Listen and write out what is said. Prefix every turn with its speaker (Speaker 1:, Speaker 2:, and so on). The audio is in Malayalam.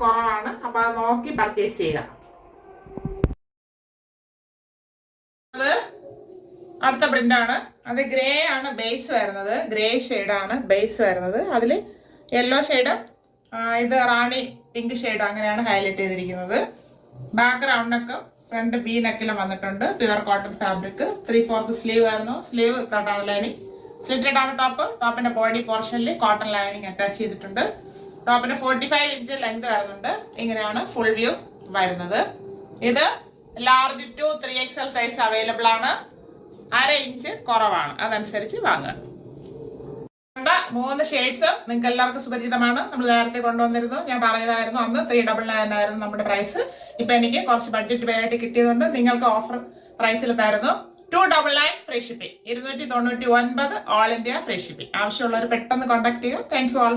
Speaker 1: കുറവാണ്. അപ്പൊ അത് നോക്കി പർച്ചേസ് ചെയ്യുക. അത് അടുത്ത പ്രിന്റാണ്. അത് ഗ്രേ ആണ് ബേസ് വരുന്നത്. ഗ്രേ ഷെയ്ഡാണ് ബേസ് വരുന്നത്. അതിൽ യെല്ലോ ഷെയ്ഡ്, ഇത് റാണി പിങ്ക് ഷെയ്ഡ് അങ്ങനെയാണ് ഹൈലൈറ്റ് ചെയ്തിരിക്കുന്നത്. ബാക്ക്ഗ്രൗണ്ടൊക്കെ ഫ്രണ്ട് ബി നെക്കിലും വന്നിട്ടുണ്ട്. Pure cotton fabric. 3/4 സ്ലീവ് ആയിരുന്നു. സ്ലീവ് തൊട്ടാണ് ലൈനിങ്. സ്ലിറ്റഡ് ആണ് ടോപ്പ്. ടോപ്പിന്റെ ബോഡി പോർഷനിൽ കോട്ടൺ ലൈനിങ് അറ്റാച്ച് ചെയ്തിട്ടുണ്ട്. ടോപ്പിന് 45 ഇഞ്ച് ലെങ്ത് വരുന്നുണ്ട്. ഇങ്ങനെയാണ് ഫുൾ വ്യൂ വരുന്നത്. ഇത് large to 3XL size available ആണ്. 1/2 ഇഞ്ച് കുറവാണ്. അതനുസരിച്ച് വാങ്ങുക. 3 ഷെയ്ഡ്സ് നിങ്ങൾക്ക് എല്ലാവർക്കും സുപരിചിതമാണ്. നമ്മൾ നേരത്തെ കൊണ്ടുവന്നിരുന്നു. ഞാൻ പറഞ്ഞതായിരുന്നു അന്ന് 399 ആയിരുന്നു നമ്മുടെ പ്രൈസ്. ഇപ്പൊ എനിക്ക് കുറച്ച് ബഡ്ജറ്റ് പേരായിട്ട് കിട്ടിയതുകൊണ്ട് നിങ്ങൾക്ക് ഓഫർ പ്രൈസിൽ തരുന്നു. 299 free shipping. 299 all India free shipping. ആവശ്യമുള്ളവർ പെട്ടെന്ന് കോൺടാക്ട് ചെയ്യുക. Thank you all.